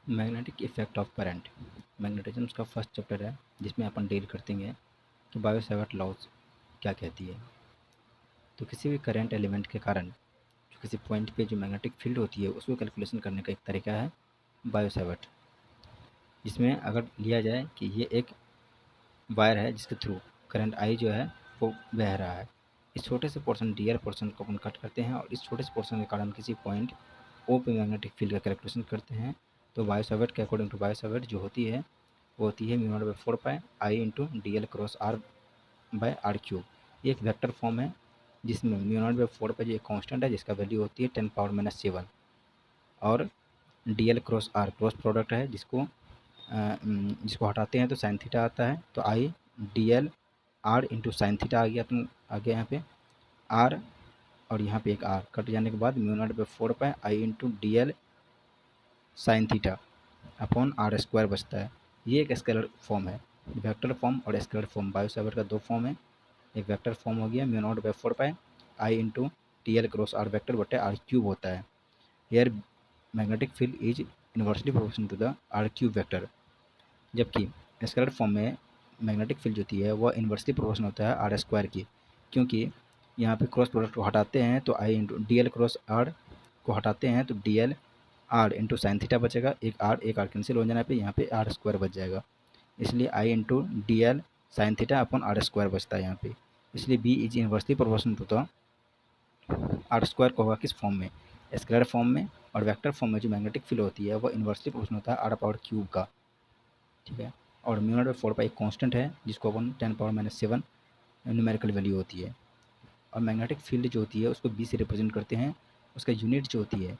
Magnetic effect of current magnetism का first chapter है जिसमें अपन डील करते हैं कि बायो सेवर्ट लॉज क्या कहती है। तो किसी भी करंट एलिमेंट के कारण जो किसी पॉइंट पे जो मैग्नेटिक फील्ड होती है उसको कैलकुलेशन करने का एक तरीका है बायो सेवर्ट, जिसमें अगर लिया जाए कि ये एक वायर है जिसके थ्रू करंट आई जो है वो बह रहा है। इस छोटे से पोर्शन डी पोर्शन को अपन कट करते हैं और इस छोटे से पोर्शन के कारण किसी पॉइंट ओ पे मैग्नेटिक फील्ड का कैलकुलेशन करते हैं। तो बायो सेवर्ट के अकॉर्डिंग टू बायो सेवर्ट जो होती है वो होती है mu naught by 4 pi I into D L cross r by r cube. ये एक वेक्टर फॉर्म है जिसमें म्यू नॉट बाई 4 पाई जो एक कांस्टेंट है जिसका वैल्यू होती है 10⁻⁷ और d L cross r cross product है जिसको हटाते हैं तो साइन थीटा आता है। तो I D L R into sine theta आ गया, तुम आ गया यहाँ पे आर और यहाँ पे एक आर कट जाने के बाद mu naught by 4 pi I into D L sine theta upon are square बचता है। ये एक स्केलर फॉर्म है, वेक्टर फॉर्म और स्केलर फॉर्म बायो सेवर्ट का दो फॉर्म है। एक वेक्टर फॉर्म हो गया mu naught by 4 pi I into t l cross r vector बटे आर क्यूब होता है। Here magnetic field is inversely proportional to the r cube vector, जबकि स्केलर फॉर्म में मैग्नेटिक फील्ड जो होती है वह इन्वर्सली प्रोपोर्शनल होता है आर स्क्वायर की, क्योंकि यहाँ पे क्रॉस प्रोडक्ट को हटाते हैं तो I into D L cross R को हटाते हैं तो D L R into sine theta बचेगा, एक आर कैंसिल हो जाने पे यहाँ पे आर स्क्वायर बच जाएगा। इसलिए I into D L sine theta upon are square बचता है यहाँ पे। इसलिए B is inversely proportional to the are square को होगा किस फॉर्म में, स्केलर फॉर्म में। और वेक्टर फॉर्म में जो मैग्नेटिक फील्ड होती है वो इन्वर्सली प्रोपोर्शनल होता है आर पावर क्यूब का, ठीक है। और म्यू नॉट बाई 4 पाई एक कॉन्स्टेंट है जिसको अपन 10⁻⁷ न्यूमेरिकल वैल्यू होती है। और मैग्नेटिक फील्ड जो होती है उसको बी से रिप्रेजेंट करते हैं। उसका यूनिट जो होती है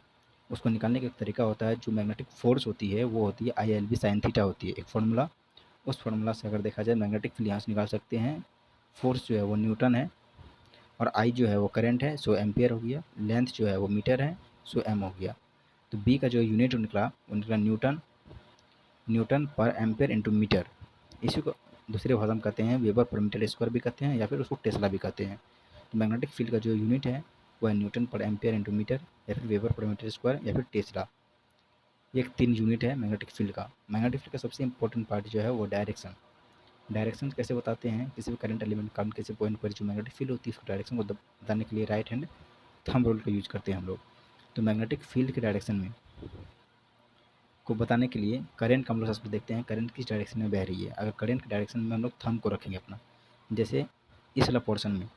उसको निकालने का एक तरीका होता है, जो मैग्नेटिक फोर्स होती है वो होती है I l B sine theta होती है एक फार्मूला। उस फार्मूला से अगर देखा जाए मैग्नेटिक फील्ड यहाँ से निकाल सकते हैं। फोर्स जो है वो न्यूटन है और आई जो है वो करंट है, सो एम्पियर हो गया। लेंथ जो है वो मीटर है, सो एम हो गया। तो बी का जो यूनिट निकला वो निकला न्यूटन, न्यूटन पर एम्पियर इंटू मीटर। इसी को दूसरे भाषा में कहते हैं वेबर पर मीटर स्क्वायर भी कहते हैं या फिर उसको टेस्ला भी कहते हैं। तो मैग्नेटिक फील्ड का जो यूनिट है वह न्यूटन पर एम्पियर इंटू मीटर या फिर वेबर पर मीटर स्क्वायर या फिर टेस्ला। ये एक 3 यूनिट है मैग्नेटिक फील्ड का। मैग्नेटिक फील्ड का सबसे इंपॉर्टेंट पार्ट जो है वो डायरेक्शन। डायरेक्शन कैसे बताते हैं, किसी भी करंट एलिमेंट कारण किसी पॉइंट पर जो मैग्नेटिक फील्ड होती है उसको डायरेक्शन को बताने के लिए राइट हैंड थंब रूल का यूज करते हैं हम लोग। तो मैग्नेटिक फील्ड के डायरेक्शन में को बताने के लिए करंट का हम लोग सबसे देखते हैं करंट किस डायरेक्शन में बह रही है। अगर करंट के डायरेक्शन में हम लोग थंब को रखेंगे अपना, जैसे इस वाला पोर्शन में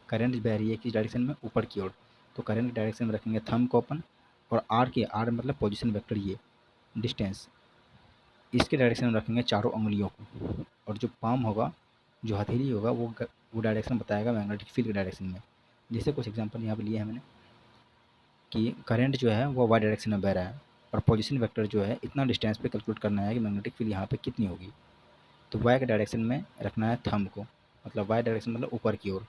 करंट बह रही है किस डायरेक्शन में, ऊपर की ओर, तो करंट के डायरेक्शन में रखेंगे थंब को अपन। और आर मतलब पोजीशन वेक्टर, ये डिस्टेंस, इसके डायरेक्शन में रखेंगे चारों उंगलियों को। और जो पाम होगा, जो हथेली होगा, वो डायरेक्शन बताएगा मैग्नेटिक फील्ड के डायरेक्शन में। जैसे कुछ एग्जांपल यहाँ पे लिए हैं मैंने कि करंट जो है वो वाई डायरेक्शन में बह रहा है और पोजीशन वेक्टर जो है इतना डिस्टेंस पे कैलकुलेट करना है कि मैग्नेटिक फील्ड यहाँ पे कितनी होगी। तो वाई के डायरेक्शन में रखना है थंब को, मतलब वाई डायरेक्शन मतलब ऊपर की ओर,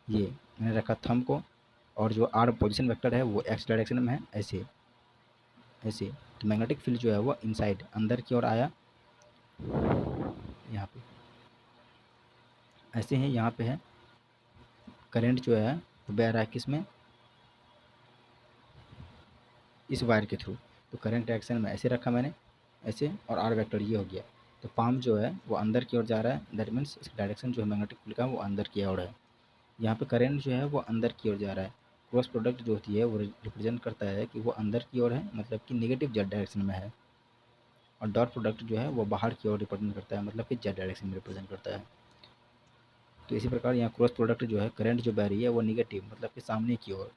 ये मैंने रखा थंब को। और जो आर पोजीशन वेक्टर है वो एक्स डायरेक्शन में है, ऐसे ऐसे। तो मैग्नेटिक फील्ड जो है वो इनसाइड अंदर की ओर आया यहाँ पे, ऐसे ही यहाँ पे है। करंट जो है वो बह रहा है किस में, इस वायर के थ्रू। तो करंट डायरेक्शन में ऐसे रखा मैंने, ऐसे, और आर वेक्टर ये हो गया। तो पाम जो है वो अंदर की ओर जा रहा है, दैट मीन्स इसका डायरेक्शन जो है मैग्नेटिक फील्ड का वो अंदर की ओर है। यहाँ पे करंट जो है वो अंदर की ओर जा रहा है। क्रॉस प्रोडक्ट जो होती है वो रिप्रेजेंट करता है कि वो अंदर की ओर है, मतलब कि नेगेटिव जेड डायरेक्शन में है। और डॉट प्रोडक्ट जो है वो बाहर की ओर रिप्रेजेंट करता है, मतलब कि जेड डायरेक्शन में रिप्रेजेंट करता है। तो इसी प्रकार यहाँ क्रॉस प्रोडक्ट जो है करंट जो बह रही है वो निगेटिव, मतलब कि सामने की ओर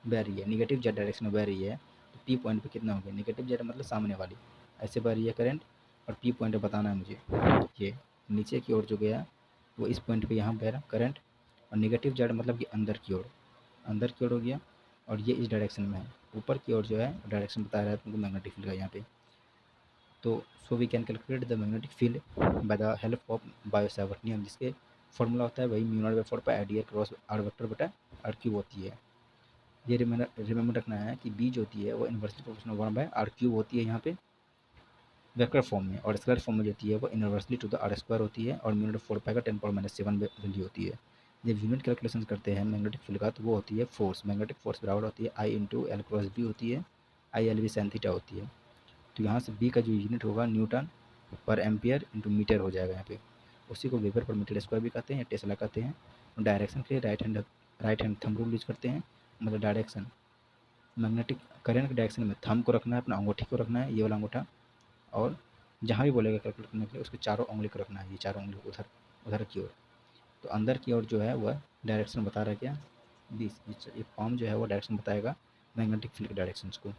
बह रही है, निगेटिव जेड डायरेक्शन में बह रही है। तो पी पॉइंट पे कितना हो गया, निगेटिव जेड मतलब सामने वाली, ऐसे बह रही है करंट। और पी पॉइंट पे बताना है मुझे, ये नीचे की ओर जो गया वो इस पॉइंट पे यहाँ बह रहा करंट। और निगेटिव जेड मतलब कि अंदर की ओर, अंदर की ओर हो गया। और ये इस डायरेक्शन में है, ऊपर की ओर जो है डायरेक्शन बता रहा है तुमको मैग्नेटिक फील्ड का यहाँ पे। तो so we can calculate the magnetic field by the help of Biot Savart नियम, जिसके फॉर्मूला होता है वही mu naught by 4 pi I cross r vector बटा आर क्यूब होती है। ये रिमेंबर रखना है कि बी जो होती है वो inversely proportional 1 by r cube होती है यहाँ पे वेक्टर फॉर्म में, और स्केलर फॉर्म में जो होती है वो inversely to the are square होती है और म्यू नॉट 4 पाई का 10⁻⁷ वैल्यू होती है। जब यूनिट कैलकुलेशन करते हैं मैग्नेटिक फील्ड का तो वो होती है फोर्स। मैग्नेटिक फोर्स बराबर होती है I into l cross B होती है, I l B sine theta होती है। तो यहाँ से बी का जो यूनिट होगा न्यूटन पर एम्पियर इंटू मीटर हो जाएगा यहाँ पे। उसी को वेबर पर मीटर स्क्वायर भी कहते हैं या टेस्ला कहते हैं। डायरेक्शन के लिए right hand thumb rule use करते हैं, मतलब डायरेक्शन मैग्नेटिक करंट के डायरेक्शन में थंब को रखना है, अपना अंगूठी को रखना है, ये वाला अंगूठा, और जहाँ भी बोलेगा कैलकुलेट करने के लिए उसके चारों उंगली को रखना है, ये चारों उंगली उधर उधर की ओर। तो अंदर की ओर जो है वह डायरेक्शन बता रहा है क्या, दिस, ये पाम जो है वो डायरेक्शन बताएगा मैग्नेटिक फील्ड के डायरेक्शंस को।